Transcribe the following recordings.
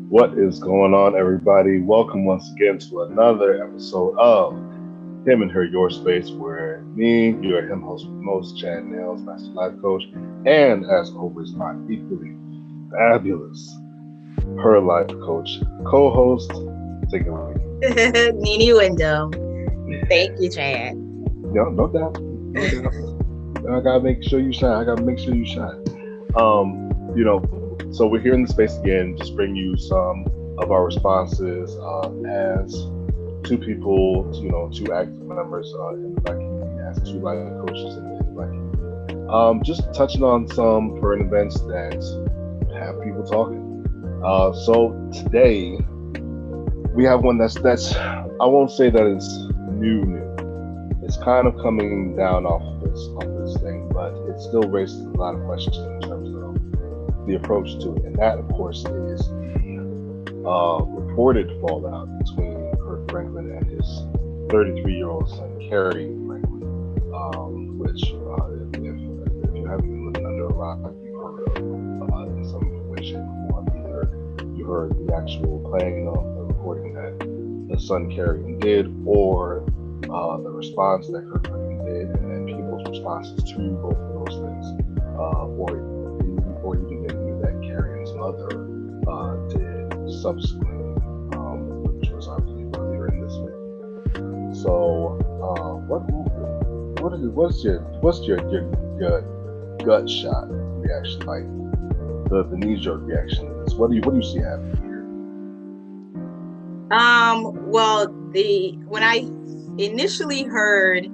What is going on, everybody? Welcome once again to another episode of Him and Her Your Space, where me, your him host with most, Chad Nails, Master Life Coach, and as always, my equally fabulous Her Life Coach co-host. Take it away. Nini Window. Thank you, Chad. No doubt. No doubt. I gotta make sure you shine. So we're here in the space again, just bring you some of our responses as two people, two active members in the Black community, as two life coaches in the Black community. Just touching on some current events that have people talking. So today we have one that's I won't say that it's new. It's kind of coming down off this thing, but it still raises a lot of questions in terms of the approach to it. And that, of course, is the reported fallout between Kirk Franklin and his 33-year-old son, Kerrion Franklin, which, if you haven't been living under a rock, you've heard of in some way, shape, or form. Either you heard the actual playing of the recording that the son Kerrion did, or the response that Kirk Franklin did, and then people's responses to both of those things, or even knew that Kerrion's mother did subsequently, which was obviously earlier in this week. So, what's your gut shot reaction, like the knee-jerk reaction to this? What do you see happening here? Well, when I initially heard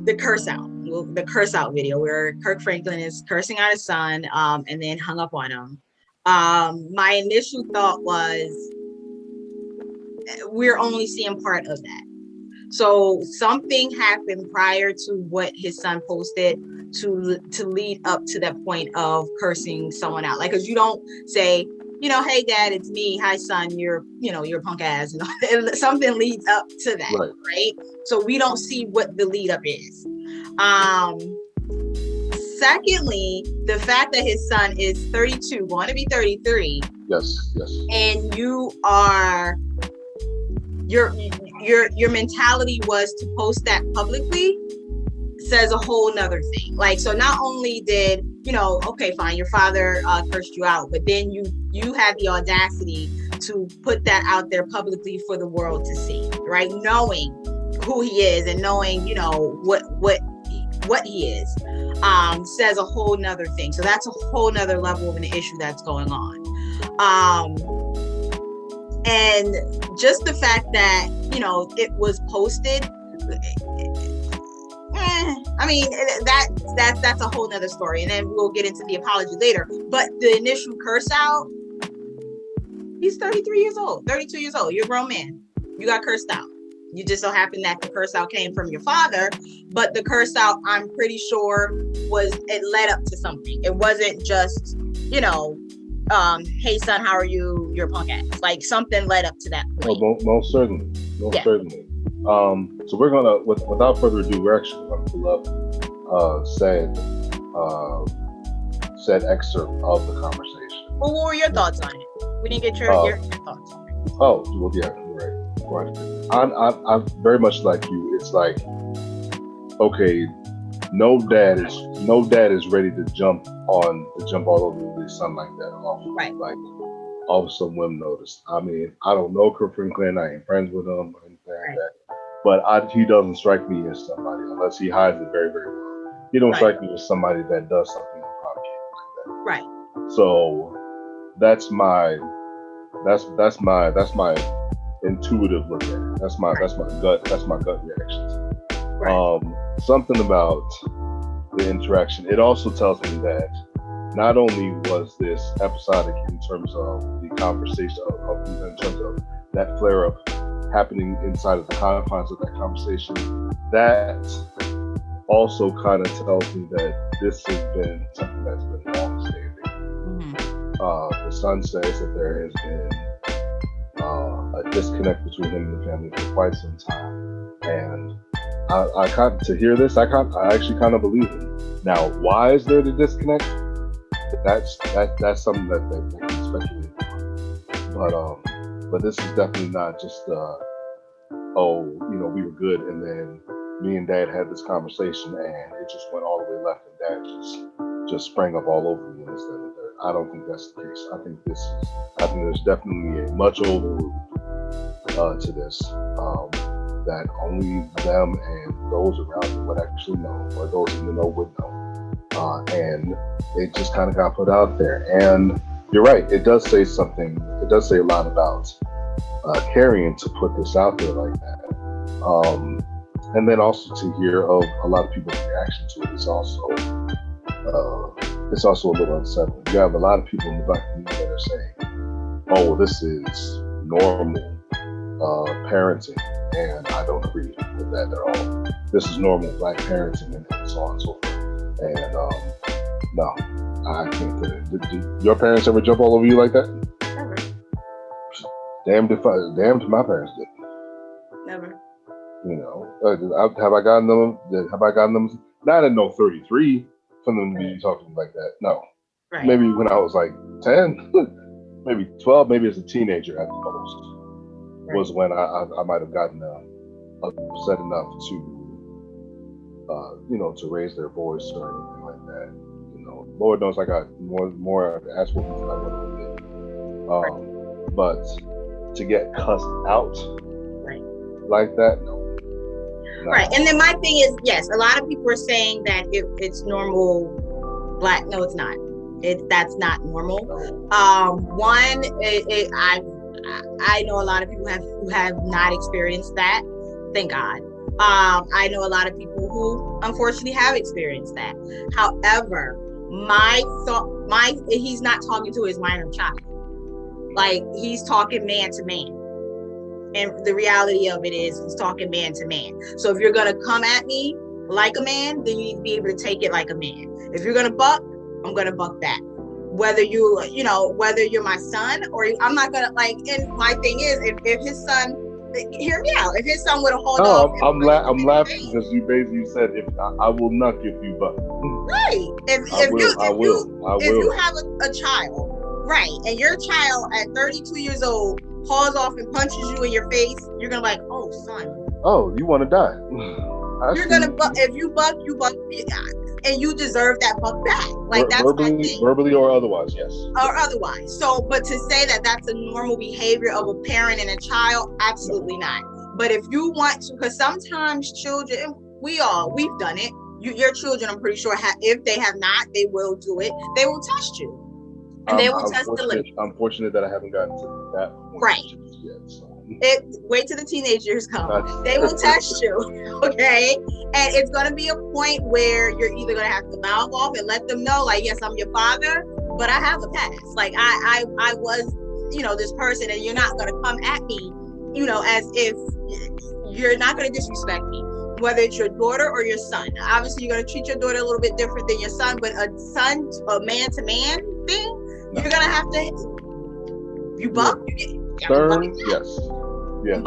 the curse out video where Kirk Franklin is cursing out his son, and then hung up on him, my initial thought was, we're only seeing part of that. So something happened prior to what his son posted to lead up to that point of cursing someone out. Like, because you don't say, hey dad, it's me. Hi son, you're a punk ass. Something leads up to that, right? So we don't see what the lead up is. Secondly, the fact that his son is 32, going to be 33. Yes. And your mentality was to post that publicly says a whole nother thing. Like, so not only did, okay, fine, your father cursed you out, but then you had the audacity to put that out there publicly for the world to see, right? Knowing who he is and knowing, what he is, says a whole nother thing. So that's a whole nother level of an issue that's going on. And just the fact that, it was posted, I mean, that's a whole nother story. And then we'll get into the apology later. But the initial curse out, he's 32 years old. You're a grown man. You got cursed out. You just so happened that the curse out came from your father, but the curse out, I'm pretty sure, it led up to something. It wasn't just, hey son, how are you? You're a punk ass. Like, something led up to that point. Oh, most certainly. Certainly. So we're gonna, without further ado, we're actually gonna pull up said excerpt of the conversation. Well, what were your thoughts on it? We didn't get your thoughts on it. Oh, well, yeah, you're right. I'm very much like you. It's like, okay, no dad is ready to jump all over his son like that, off some whim notice. I mean, I don't know Kirk Franklin. I ain't friends with him or anything like that. But he doesn't strike me as somebody, unless he hides it very, very well. He don't strike me as somebody that does something provocative like that. Right. So that's my intuitive look at it. That's my gut reaction to it. Something about the interaction. It also tells me that not only was this episodic in terms of the conversation, in terms of that flare up happening inside of the confines of that conversation, that also kind of tells me that this has been something that's been long-standing. The son says that there has been a disconnect between him and the family for quite some time, and I actually kind of believe him. Now, why is there the disconnect? That's something that they can speculate on. But this is definitely not just oh, we were good, and then me and Dad had this conversation, and it just went all the way left, and Dad just sprang up all over me and this, that, and the third. I don't think that's the case. I think there's definitely a much older root to this, that only them and those around them would actually know, or those in the know would know. And it just kind of got put out there. And you're right, it does say something, it does say a lot about Kerrion to put this out there like that. And then also to hear of a lot of people's reaction to it is also a little unsettling. You have a lot of people in the Black community that are saying, oh, well, this is normal parenting, and I don't agree with that at all. This is normal Black parenting, and so on and so forth. And no, I can't do it. Did your parents ever jump all over you like that? Never. Damned if my parents did. Never. Have I gotten them? Not at no 33 for them to be talking like that. No. Right. Maybe when I was like 10, maybe 12, maybe as a teenager at the most, was when I might have gotten upset enough to to raise their voice or anything like that. Lord knows I got more ass whoopings than I would have did. But to get cussed out like that, no. Right. And then my thing is, yes, a lot of people are saying that it's normal Black. No, it's not. That's not normal. One, I know a lot of people who have not experienced that. Thank God. I know a lot of people who unfortunately have experienced that. However, he's not talking to his minor child. Like, he's talking man to man. And the reality of it is he's talking man to man. So if you're gonna come at me like a man, then you need to be able to take it like a man. If you're gonna buck, I'm gonna buck back. Whether whether you're my son or I'm not gonna and my thing is if his son, hear me out, if his son would have hauled off. I'm laughing because you basically said I will knock if you buck. Right. If you have a child, right, and your child at 32 years old hauls off and punches you in your face, you're gonna be like, oh, son. Oh, you want to die. You're gonna buck. If you buck, and you deserve that buck back. Like, that's verbally or otherwise, yes. Or otherwise. So, but to say that that's a normal behavior of a parent and a child, absolutely not. But if you want to, because sometimes children, we've done it. Your children, I'm pretty sure, if they have not, they will do it. They will test you. And they will test the limit. I'm fortunate that I haven't gotten to that point right yet. So. Wait till the teenagers come. They will test you, okay? And it's going to be a point where you're either going to have to mouth off and let them know, like, yes, I'm your father, but I have a past. Like, I was, this person, and you're not going to come at me, as if you're not going to disrespect me. Whether it's your daughter or your son. Obviously, you're going to treat your daughter a little bit different than your son, but a man-to-man thing, you're going to have to, you buck, Stern, yes. Yeah,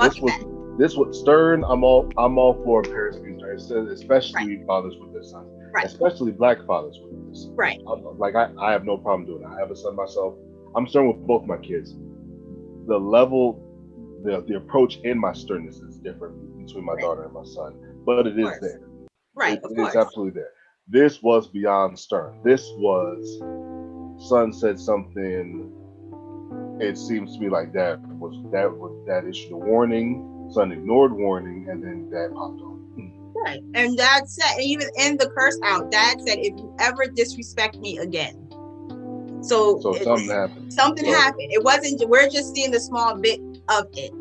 this was Stern. I'm all for parents being stern, especially fathers with their sons, especially Black fathers with their sons. Right. I have no problem doing it. I have a son myself. I'm stern with both my kids. The level, the approach in my sternness is different between my daughter and my son, but it is there. Right. It is absolutely there. This was beyond stern. This was, son said something. It seems to me like that issued a warning, son ignored warning, and then Dad popped on. Right. And Dad said, even in the curse out, Dad said, if you ever disrespect me again. So something happened. Something happened. It wasn't, we're just seeing the small bit of it.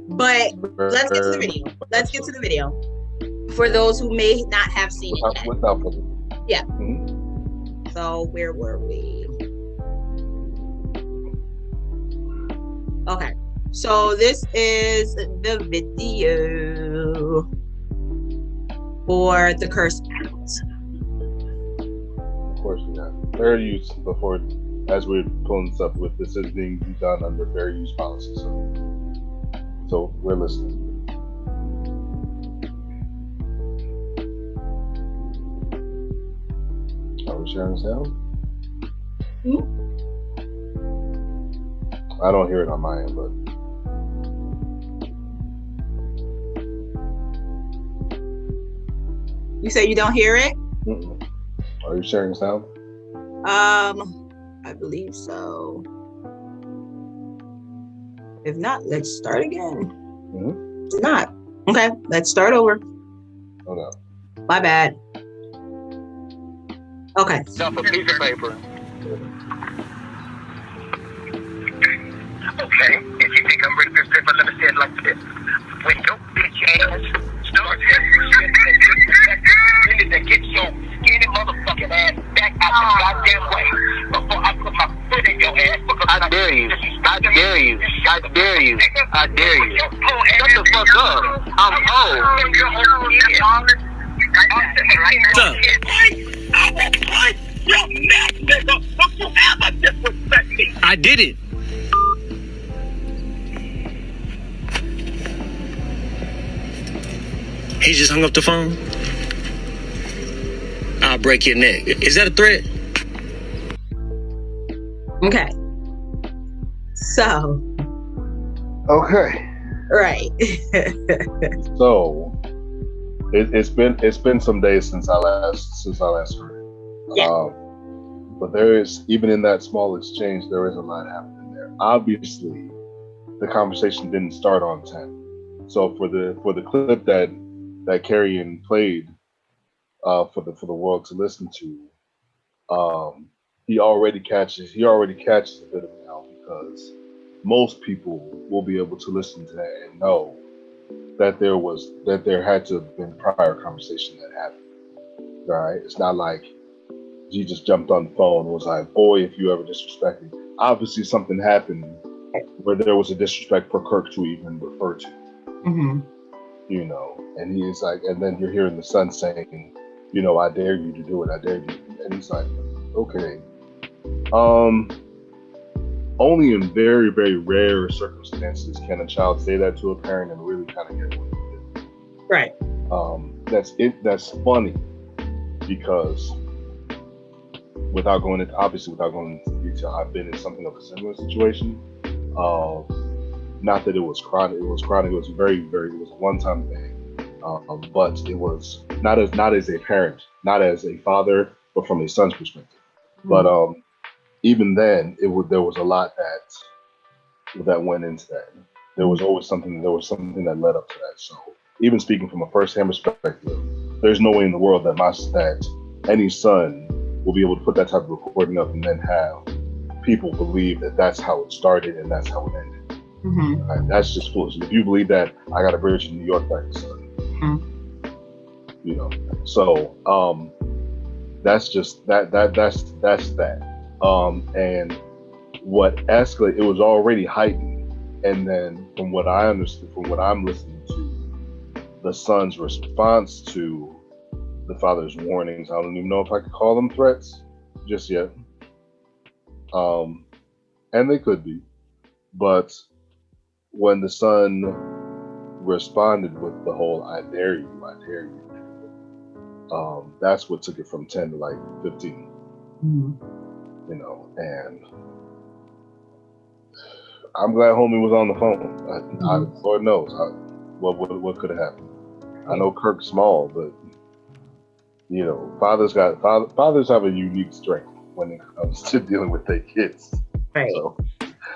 But let's get to the video. Let's get to the video. For those who may not have seen it yet. Without yeah. Mm-hmm. So where were we? Okay, so this is the video for the curse out. Of course, we have fair use before, as we're pulling this up with, this is being done under fair use policy. So we're listening. Are we sharing sound? Mm-hmm. I don't hear it on my end, but You say you don't hear it? mm-mm. Are you sharing sound? I believe so. If not, let's start again. Mm-hmm. It's not. Okay, let's start over. Oh no. My bad. Okay. Stuff a piece of paper. Okay, if you think I'm ready for this paper, let me say it like this. When your bitch ass starts having shit you need to get your skinny motherfucking ass back out the goddamn way before I put my foot in your ass. Because I dare you. I dare you. I dare you. I dare you. Shut the fuck up. I'm old. I will punch your neck, nigga. Don't you ever disrespect me. I did it. He just hung up the phone. I'll break your neck. Is that a threat? Okay. So. Okay. Right. So it's been some days since I last heard it. Yeah. But there is, even in that small exchange, there is a lot happening there. Obviously, the conversation didn't start on 10. So for the clip that Kerrion played for the world to listen to, he already catches a bit of it now, because most people will be able to listen to that and know that there had to have been prior conversation that happened. Right? It's not like he just jumped on the phone and was like, "Boy, if you ever disrespect me." Obviously, something happened where there was a disrespect for Kirk to even refer to. Mm-hmm. You know, and he's like, and then you're hearing the son saying, you know, "I dare you to do it. I dare you." And he's like, "Okay." Only in very, very rare circumstances can a child say that to a parent and really kind of get what they did. Right. That's funny, because without going into detail, I've been in something of a similar situation. Not that it was chronic. It was chronic. It was very, very. It was a one-time thing. But it was not as a parent, not as a father, but from a son's perspective. Mm-hmm. But even then, there was a lot that went into that. There was always something. There was something that led up to that. So even speaking from a first-hand perspective, there's no way in the world that any son will be able to put that type of recording up and then have people believe that that's how it started and that's how it ended. Mm-hmm. Right? That's just foolish. If you believe that, I got a bridge in New York back to son. Mm-hmm. You know. So that's just that's that. And what escalated, it was already heightened, and then from what I understood, from what I'm listening to, the son's response to the father's warnings, I don't even know if I could call them threats just yet. And they could be, but when the son responded with the whole "I dare you," that's what took it from 10 to like 15. Mm-hmm. You know, and I'm glad homie was on the phone. Lord knows what could have happened. I know Kirk's small, but you know, fathers have a unique strength when it comes to dealing with their kids. Right. So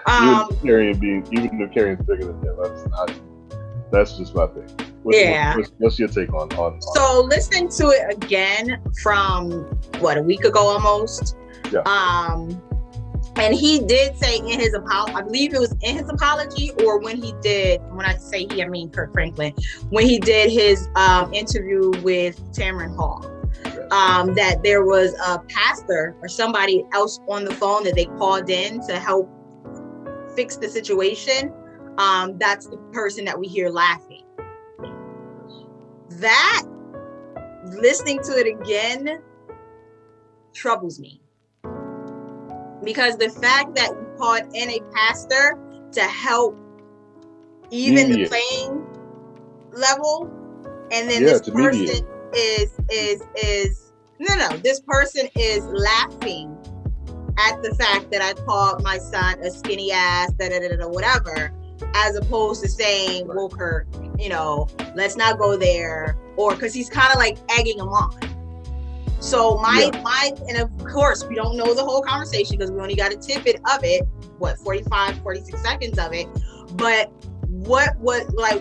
even if Kerrion's bigger than him, that's just my thing. What's your take on? So listening to it again from a week ago almost. Yeah. And he did say in his apology, I believe it was in his apology, or when I say he, I mean Kirk Franklin, when he did his interview with Tamron Hall, that there was a pastor or somebody else on the phone that they called in to help fix the situation. That's the person that we hear laughing. That, listening to it again, troubles me. Because the fact that you called in a pastor to help even the playing level, and then this person this person is laughing at the fact that I called my son a skinny ass, whatever, as opposed to saying, well, Kirk, let's not go there, or because he's kind of like egging him on. So my, and of course, we don't know the whole conversation because we only got a tidbit of it, 46 seconds of it. But what was like,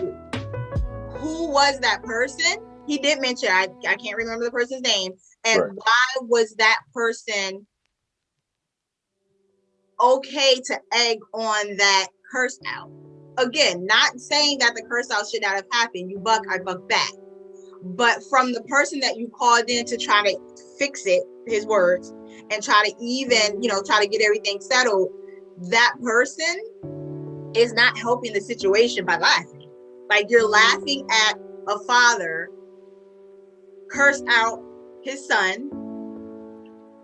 who was that person? He did mention, I can't remember the person's name. And why was that person okay to egg on that curse out? Again, not saying that the curse out should not have happened. You buck, I buck back. But from the person that you called in to try to fix it, his words, and try to even, try to get everything settled, that person is not helping the situation by laughing. Like, you're laughing at a father cursed out his son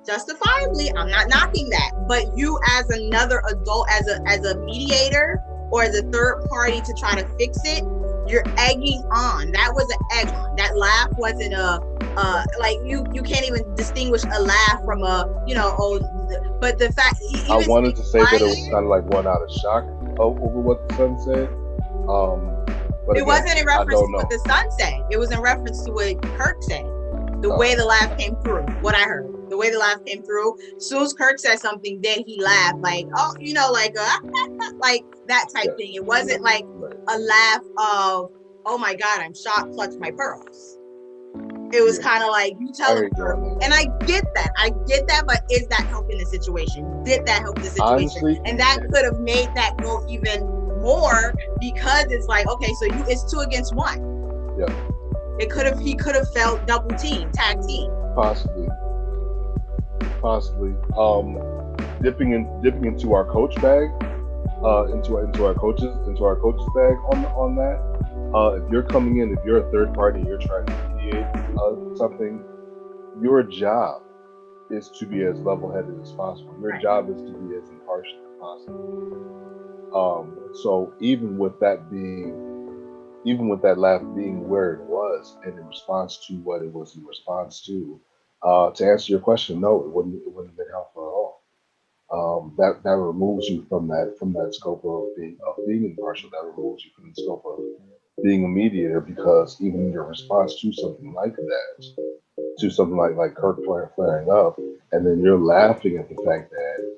justifiably. I'm not knocking that, but you as another adult, as a mediator or as a third party to try to fix it, you're egging on. That was an egg on. That laugh wasn't like you can't even distinguish a laugh from a, but the fact I wanted to say that it was kind of like one out of shock over what the son said. But it wasn't in reference to what the son said. It was in reference to what Kirk said. The way the laugh came through, what I heard. The way the laugh came through. As soon as Kirk said something, then he laughed like, oh, like like that type thing. It wasn't like a laugh of, oh my God, I'm shocked, clutch my pearls. It was kind of like, you tell him, and I get that, but is that helping the situation? Did that help the situation? Honestly, and that could have made that go even more, because it's like, okay, so it's 2 against 1. Yeah. He could have felt double team, tag team. Possibly. Dipping into our coach bag, into our coaches bag on that. If you're coming in, if you're a third party, you're trying to mediate something, your job is to be as level-headed as possible. Your job is to be as impartial as possible. So even with that laugh being where it was, and in response to what it was in response to answer your question, no, it wouldn't have been helpful at all. That removes you from that scope of being impartial. That removes you from the scope of being a mediator, because even your response to something like that, to something like Kirk flaring up, and then you're laughing at the fact that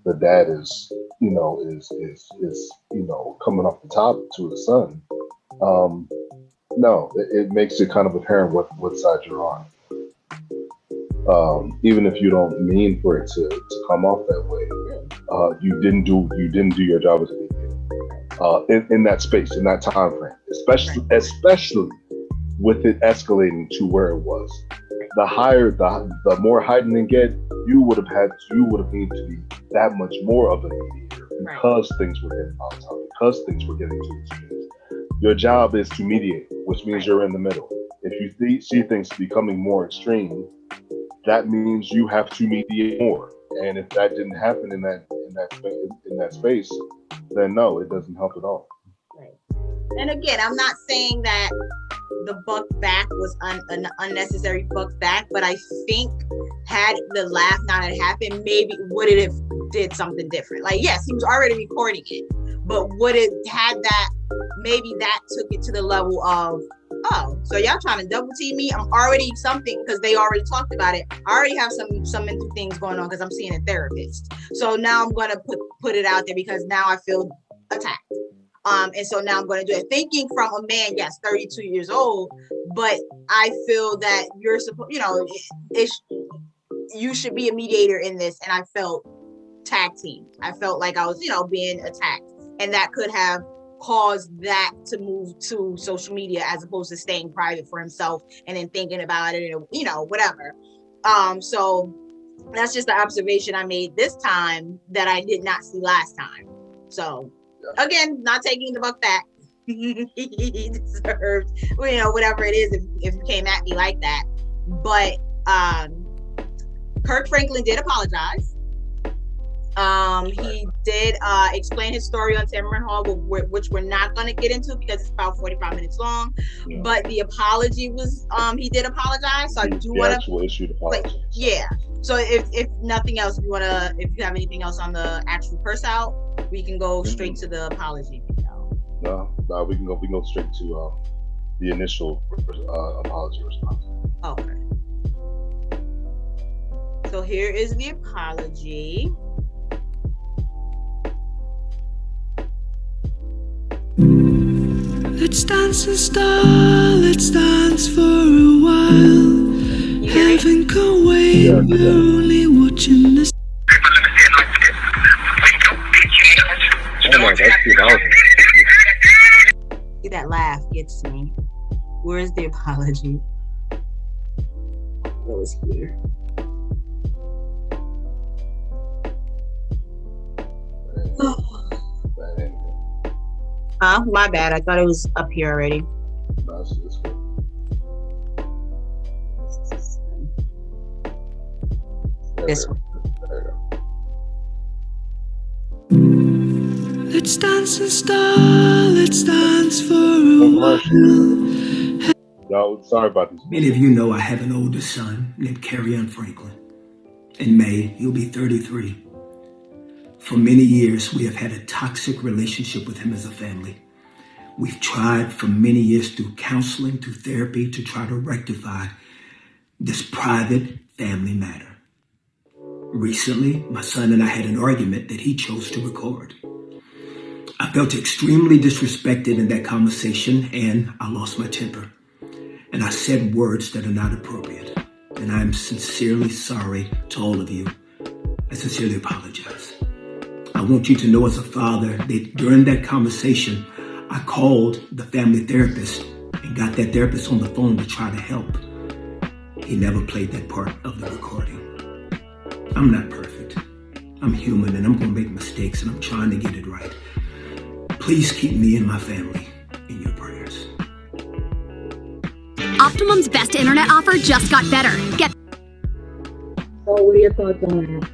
the dad is coming off the top to his son. No, it makes it kind of apparent what side you're on. Even if you don't mean for it to come off that way, you didn't do your job as a mediator in that space, in that time frame, especially with it escalating to where it was. The more heightened it get, you would have needed to be that much more of a mediator, because things were getting volatile, because things were getting too extreme. Your job is to mediate, which means you're in the middle. If you see things becoming more extreme, that means you have to mediate more. And if that didn't happen in that space, then no, it doesn't help at all. Right. And again, I'm not saying that the buck back was an unnecessary buck back, but I think had the laugh not had happened, maybe would it have did something different? Like, yes, he was already recording it, but would it had that, maybe that took it to the level of, oh, so y'all trying to double team me? I'm already something, because they already talked about it. I already have some mental things going on because I'm seeing a therapist. So now I'm going to put it out there because now I feel attacked. And so now I'm going to do it. Thinking from a man, yes, 32 years old, but I feel that you're supposed, you should be a mediator in this. And I felt tag team. I felt like I was, being attacked, and that could have caused that to move to social media as opposed to staying private for himself and then thinking about it, and, whatever. So that's just the observation I made this time that I did not see last time. So again, not taking the buck back. He deserved, whatever it is, if you came at me like that. But Kirk Franklin did apologize. He did explain his story on Tamron Hall, which we're not going to get into because it's about 45 minutes long. Yeah. But the apology was, he did apologize. So I do want to actual issued apology. Yeah. So if nothing else, if you have anything else on the actual curse out, we can go straight to the apology video. No, we can go straight to the initial apology response. Okay. So here is the apology. Let's dance and start, let's dance for a while. Heaven can wait, we're only watching this. See, that laugh gets me. Where's the apology? It was here. My bad. I thought it was up here already. This one. Let's dance and start, let's dance for a while. No, sorry about this. Many of you know I have an older son named Kerrion Franklin. In May, he'll be 33. For many years, we have had a toxic relationship with him as a family. We've tried for many years through counseling, through therapy, to try to rectify this private family matter. Recently, my son and I had an argument that he chose to record. I felt extremely disrespected in that conversation, and I lost my temper. And I said words that are not appropriate. And I'm sincerely sorry to all of you. I sincerely apologize. I want you to know as a father that during that conversation, I called the family therapist and got that therapist on the phone to try to help. He never played that part of the recording. I'm not perfect. I'm human and I'm going to make mistakes and I'm trying to get it right. Please keep me and my family in your prayers. Optimum's best internet offer just got better. Get. So what are your thoughts on that?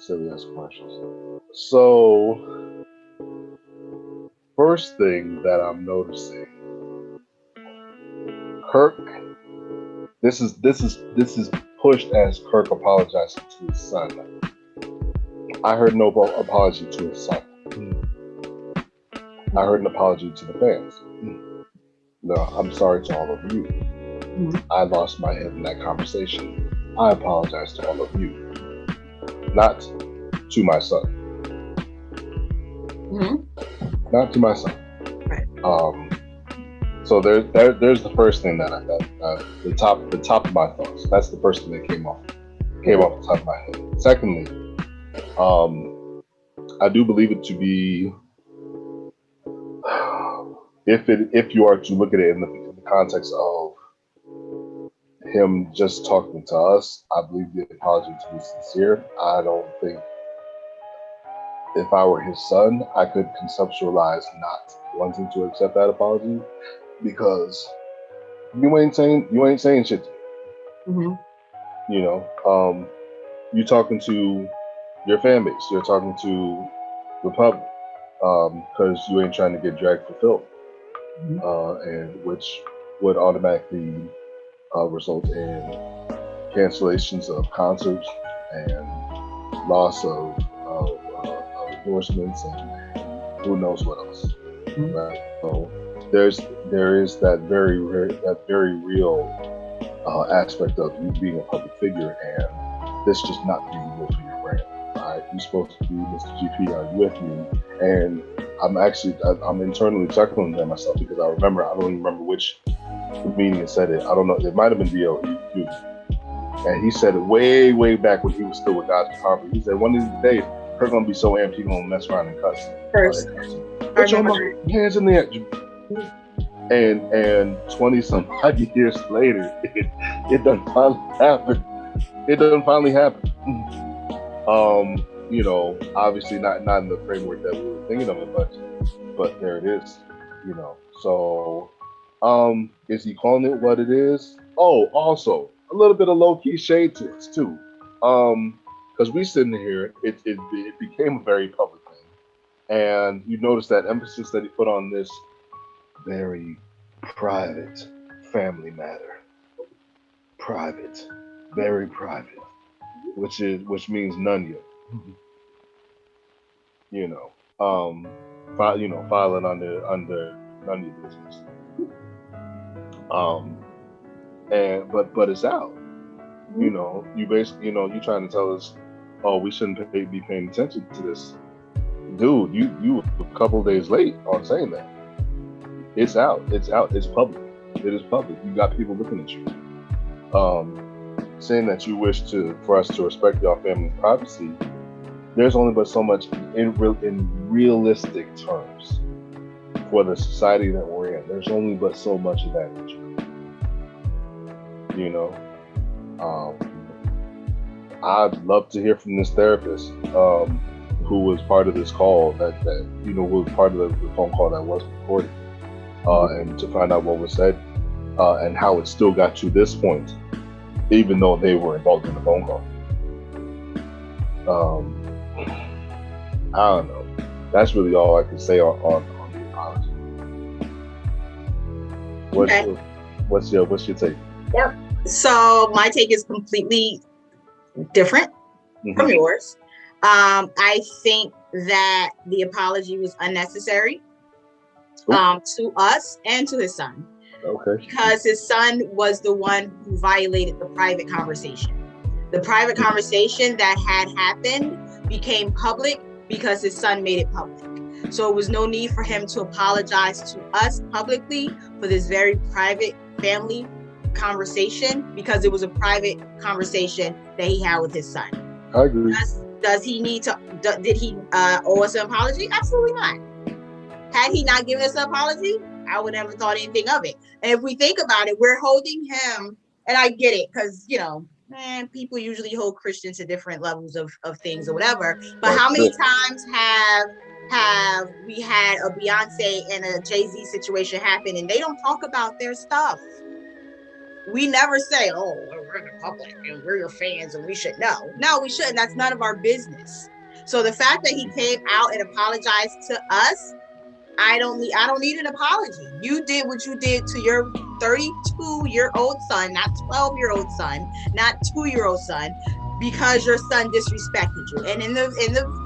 Silly ass questions. So, first thing that I'm noticing, Kirk. This is pushed as Kirk apologizing to his son. I heard no apology to his son. I heard an apology to the fans. No, I'm sorry to all of you. I lost my head in that conversation. I apologize to all of you. Not to my son. Not to my son. Right. So there's the first thing that the top of my thoughts. That's the first thing that came off the top of my head. Secondly, I do believe it to be, if you are to look at it in the context of him just talking to us, I believe the apology to be sincere. I don't think if I were his son, I could conceptualize not wanting to accept that apology, because you ain't saying shit to me. You know, you're talking to your fan base, you're talking to the public, because you ain't trying to get dragged for filth, and which would automatically result in cancellations of concerts and loss of endorsements and who knows what else. Right? So there is that very real aspect of you being a public figure and this just not being good for your brand. Right? You're supposed to be Mr. GP, are you with me? And I'm internally chuckling at myself because I don't even remember which comedian said it. I don't know. It might have been D.O.E. And he said it way back when he was still with God's Power. He said one of these days, Kirk gonna be so amped he's gonna mess around and cuss. Put your hands in the air. And 20 some odd years later, it done finally happened. It done finally happened. You know, obviously not in the framework that we were thinking of it, but there it is. You know, so is he calling it what it is? Oh, also a little bit of low-key shade to us too, because we sitting here, it became a very public thing, and you notice that emphasis that he put on this very private family matter, private, very private, which means none yet. You know, filing under none of your business. And but it's out. You know, you basically, you trying to tell us, oh, we shouldn't be paying attention to this, dude. You were a couple of days late on saying that. It's out. It's public. It is public. You got people looking at you. Saying that you wish for us to respect your family's privacy. There's only but so much in realistic terms for the society that we're in. There's only but so much of that. You know, I'd love to hear from this therapist who was part of this call that who was part of the phone call that was recorded, and to find out what was said and how it still got to this point, even though they were involved in the phone call. I don't know. That's really all I can say on the apology. What's your take? Yep. So my take is completely different from yours. I think that the apology was unnecessary to us and to his son. Okay. Because his son was the one who violated the private conversation. The private conversation that had happened became public because his son made it public. So it was no need for him to apologize to us publicly for this very private family conversation, because it was a private conversation that he had with his son. I agree. Does he need to, did he owe us an apology? Absolutely not. Had he not given us an apology, I would never thought anything of it. And if we think about it, we're holding him, and I get it, because, people usually hold Christians to different levels of things or whatever. But how many times have we had a Beyonce and a Jay-Z situation happen and they don't talk about their stuff? We never say, oh, we're the public and we're your fans and we should know. No, we shouldn't. That's none of our business. So the fact that he came out and apologized to us, I don't need an apology. You did what you did to your 32-year-old son, not 12-year-old son, not 2-year-old son, because your son disrespected you. And in the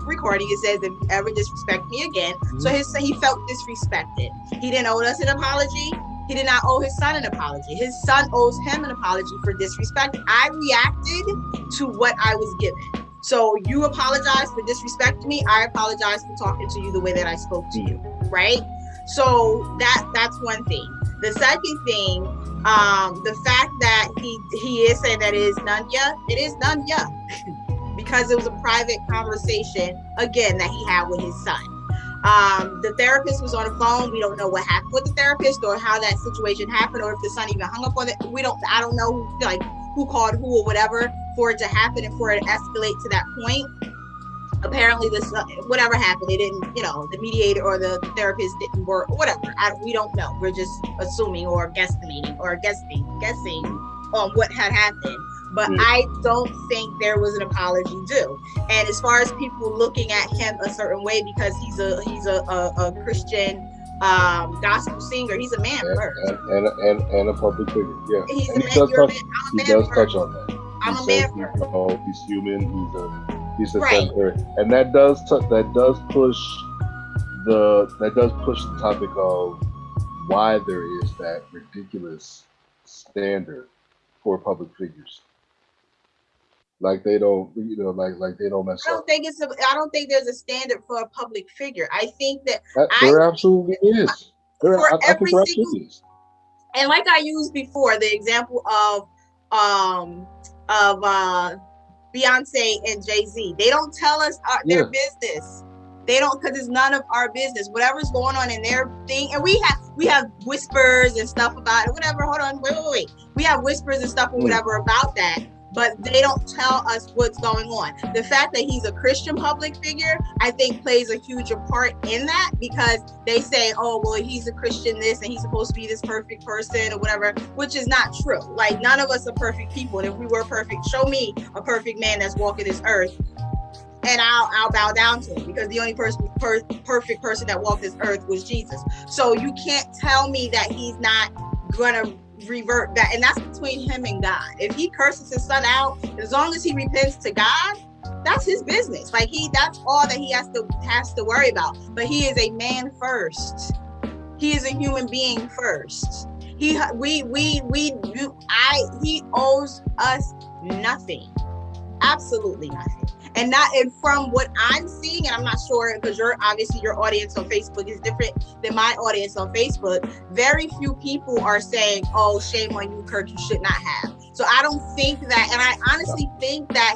recording, it says, if you ever disrespect me again. So he felt disrespected. He didn't owe us an apology. He did not owe his son an apology. His son owes him an apology for disrespect. I reacted to what I was given. So you apologize for disrespecting me. I apologize for talking to you the way that I spoke to you, right? So that's one thing. The second thing, the fact that he is saying that it is none yet, because it was a private conversation, again, that he had with his son. The therapist was on the phone. We don't know what happened with the therapist or how that situation happened, or if the son even hung up on it. I don't know who called who or whatever for it to happen and for it to escalate to that point. Apparently whatever happened, it didn't, the mediator or the therapist didn't work, whatever. We don't know. We're just assuming or guesstimating or guessing on what had happened. But I don't think there was an apology due. And as far as people looking at him a certain way because he's a Christian gospel singer, he's a man first. And a public figure. Yeah. He's a man. He does touch on that. I'm a man first. He's human. He's a center, and that does push the topic of why there is that ridiculous standard for public figures. Like they don't, like they don't mess up. I don't think there's a standard for a public figure. I think that there absolutely is. I think there absolutely is. And like I used before, the example of Beyonce and Jay-Z, they don't tell us their business. They don't, because it's none of our business. Whatever's going on in their thing, and we have whispers and stuff about it. Whatever. Hold on. Wait. We have whispers and stuff or whatever about that. but they don't tell us what's going on. The fact that he's a Christian public figure, I think plays a huge part in that, because they say, oh, well, he's a Christian this and he's supposed to be this perfect person or whatever, which is not true. Like, none of us are perfect people. And if we were perfect, show me a perfect man that's walking this earth, and I'll bow down to him, because the only perfect person that walked this earth was Jesus. So you can't tell me that he's not gonna revert back, and that's between him and God. If he curses his son out, as long as he repents to God, that's his business. Like, that's all that he has to worry about. But he is a man first. He is a human being first. He owes us nothing, absolutely nothing. And from what I'm seeing, and I'm not sure, because your audience on Facebook is different than my audience on Facebook. Very few people are saying, oh, shame on you, Kirk, you should not have. So I don't think that, and I honestly think that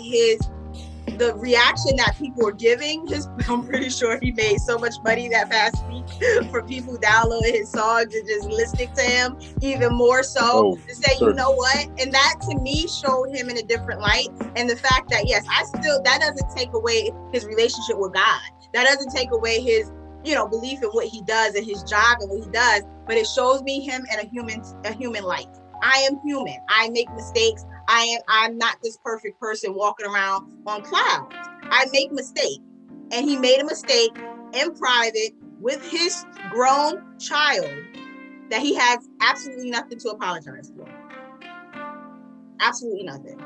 the reaction that people are giving, I'm pretty sure he made so much money that past week for people downloading his songs and just listening to him, even more so to say, you know what? And that to me showed him in a different light. And the fact that, yes, that doesn't take away his relationship with God. That doesn't take away his, belief in what he does and his job and what he does, but it shows me him in a human light. I am human. I make mistakes. I'm not this perfect person walking around on clouds. I make mistakes. And he made a mistake in private with his grown child that he has absolutely nothing to apologize for. Absolutely nothing.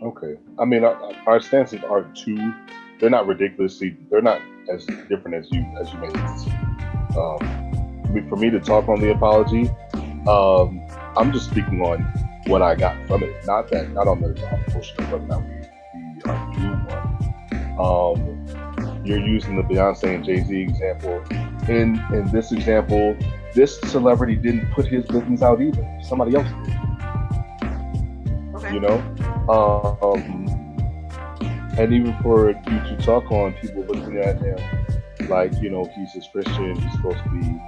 Okay. I mean, our stances are they're not as different as you make it. For me to talk on the apology, I'm just speaking on what I got from it, not on the portion of whether or not we are doing one. You're using the Beyonce and Jay-Z example. In this example, this celebrity didn't put his business out either. Somebody else did. Okay. And even for you to talk on people looking at him like, he's this Christian, he's supposed to be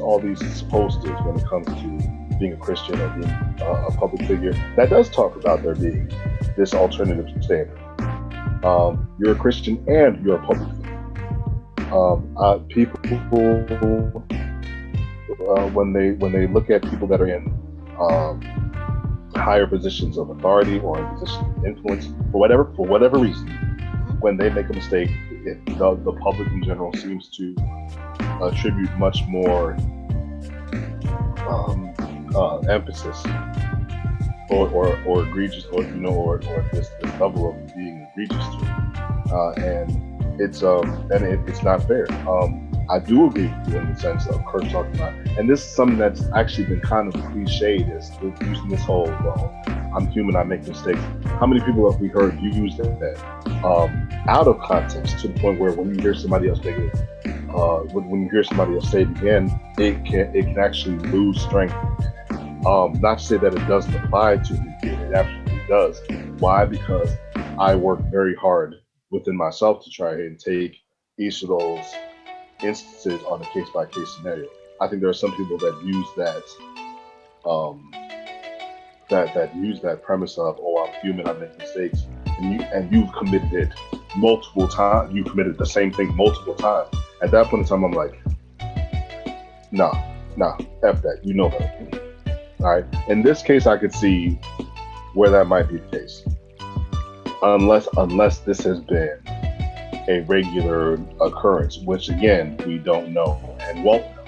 all these posters when it comes to being a Christian or being a public figure, that does talk about there being this alternative standard. You're a Christian and you're a public figure. People, when they look at people that are in higher positions of authority or in positions of influence, for whatever reason, when they make a mistake, the public in general seems to attribute much more emphasis or egregious, or this level of being egregious to, and it's not fair. I do agree with you in the sense of Kirk talking about, and this is something that's actually been kind of cliched, is using this whole I'm human, I make mistakes. How many people have we heard you use that out of context, to the point where when you hear somebody else make it, when you hear somebody else say it again, it can actually lose strength. Not to say that it doesn't apply to me, it absolutely does. Why? Because I work very hard within myself to try and take each of those instances on a case-by-case scenario. I think there are some people that use that premise of, oh, I'm human, I make mistakes, and you've committed it multiple times. You committed the same thing multiple times. At that point in time, I'm like, nah, F that. You know that. All right. In this case, I could see where that might be the case, unless this has been a regular occurrence, which again we don't know and won't know.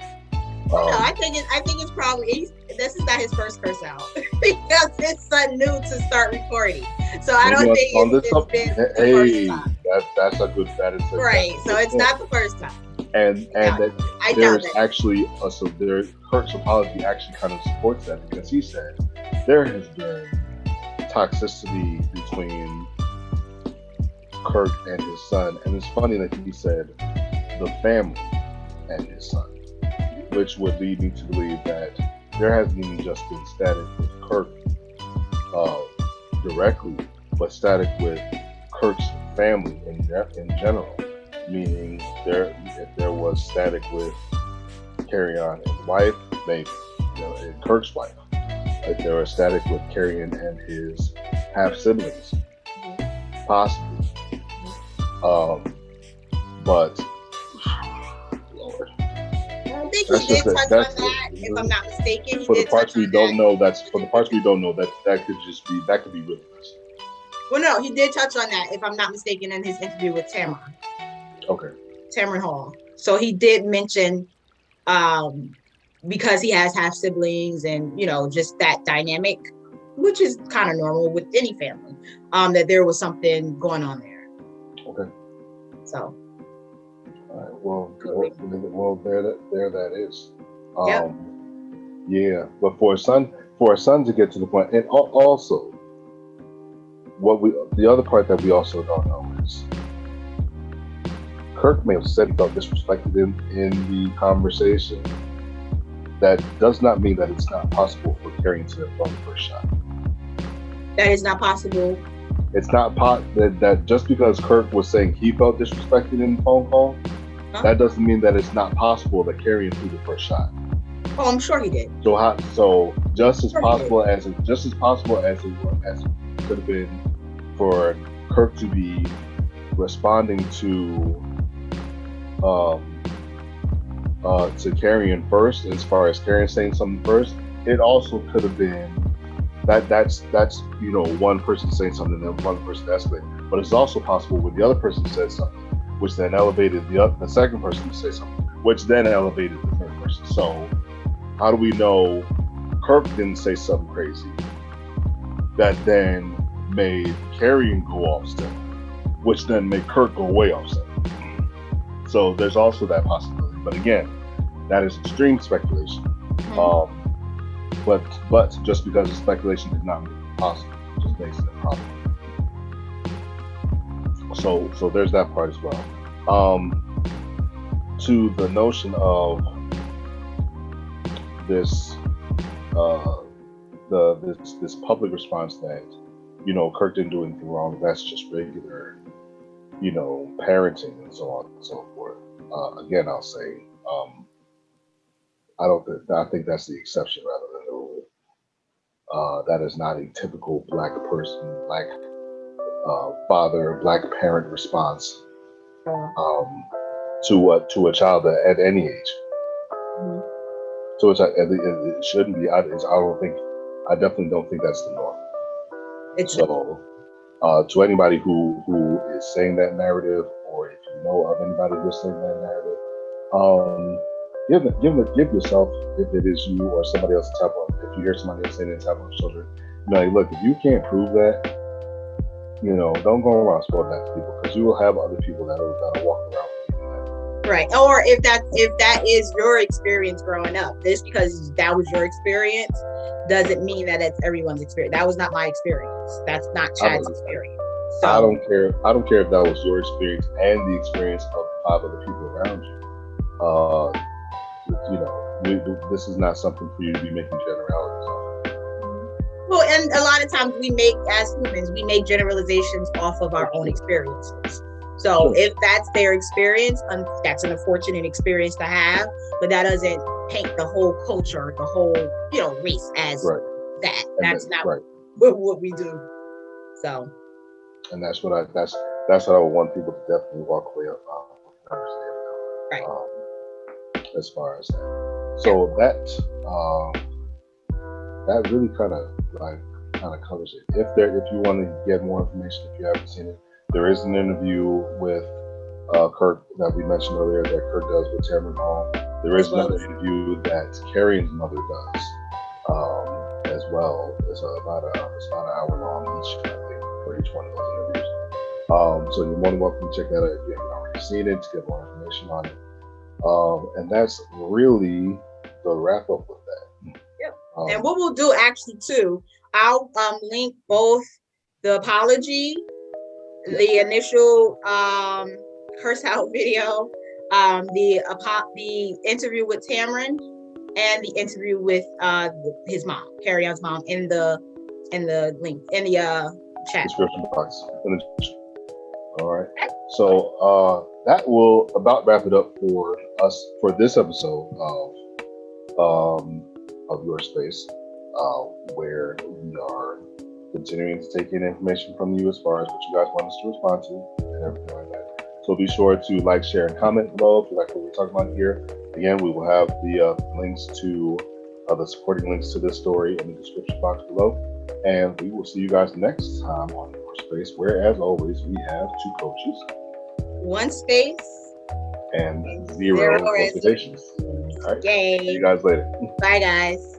No, I think it's probably this is not his first curse out because his son knew to start recording. So I don't think it's been the first time. That's a good. That is a, right. That's so it's point. not the first time. And there's actually Kirk's apology actually kind of supports that, because he said there has been toxicity between Kirk and his son, and it's funny that he said the family and his son, which would lead me to believe that there hasn't even just been static with Kirk directly, but static with Kirk's family in general. Meaning if there was static with Kerrion and wife, maybe, and Kirk's wife, Like they're ecstatic with Kerrion and his half siblings, possibly. But Lord, I think he did touch on that, if I'm not mistaken. For the parts we don't know, that could be really nice. Well, no, he did touch on that, if I'm not mistaken, in his interview with Tamron. Okay. Tamron Hall. So he did mention, because he has half siblings and, just that dynamic, which is kind of normal with any family, that there was something going on there. Okay. So. All right. Well, there that is. Yep. Yeah, but for a son to get to the point, and also, the other part that we also don't know is Kirk may have said he felt disrespected in the conversation. That does not mean that it's not possible for Kerrion to have thrown the first shot. That is not possible. It's not that just because Kirk was saying he felt disrespected in the phone call, that doesn't mean that it's not possible that Kerrion threw the first shot. Oh, I'm sure he did. So just as possible as it could have been for Kirk to be responding to Kerrion first, as far as Kerrion saying something first, it also could have been that's one person saying something and one person escalating. But it's also possible when the other person says something, which then elevated the second person to say something, which then elevated the third person. So how do we know Kirk didn't say something crazy that then made Kerrion go off step, which then made Kirk go way off step? So there's also that possibility. But again, that is extreme speculation. But just because it's speculation does not make it possible. It just makes it a problem. So there's that part as well. To the notion of this this public response that Kirk didn't do anything wrong, that's just regular parenting and so on and so forth. Again, I'll say I think that's the exception rather than the rule. That is not a typical black person, black father, black parent response to a child at any age. So it shouldn't be. I definitely don't think that's the norm. To anybody who is saying that narrative, or if you know of anybody who's saying that narrative, give yourself, if it is you or somebody else, a tap on. If you hear somebody else saying it, tap on children. Like, look, if you can't prove that, don't go around spoiling that to people, because you will have other people that'll walk around believing that. Right. Or if that is your experience growing up, just because that was your experience doesn't mean that it's everyone's experience. That was not my experience. That's not Chad's experience. So I don't care if that was your experience and the experience of 5 other people around you. This is not something for you to be making generalities on. Well, and a lot of times as humans, we make generalizations off of our own experiences. So if that's their experience, that's an unfortunate experience to have, but that doesn't paint the whole culture, the whole, race as that. That's not what we do. So. And that's what I would want people to definitely walk away with understanding. Right. As far as that. So that really kind of covers it. If you want to get more information, if you haven't seen it, there is an interview with Kirk that we mentioned earlier that Kirk does with Tamron Hall. There is another interview that Kerrion's mother does as well. It's about an hour long each, I think, for each one of those interviews. So you're more than welcome to check that out if you haven't already seen it, to get more information on it. And that's really the wrap up with that. Yep. And what we'll do actually too, I'll link both the apology, the initial curse out video, the interview with Tamron, and the interview with his mom, Kerrion's mom, in the link in the chat description box. All right. So that will about wrap it up for us for this episode of YourSpace. where we are continuing to take in information from you as far as what you guys want us to respond to and everything like that. So be sure to like, share, and comment below if you like what we're talking about here. Again, we will have the links to the supporting links to this story in the description box below. And we will see you guys next time on YourSpace, where, as always, we have 2 coaches, 1 space, and 0 reputations. All right. Yay. See you guys later. Bye, guys.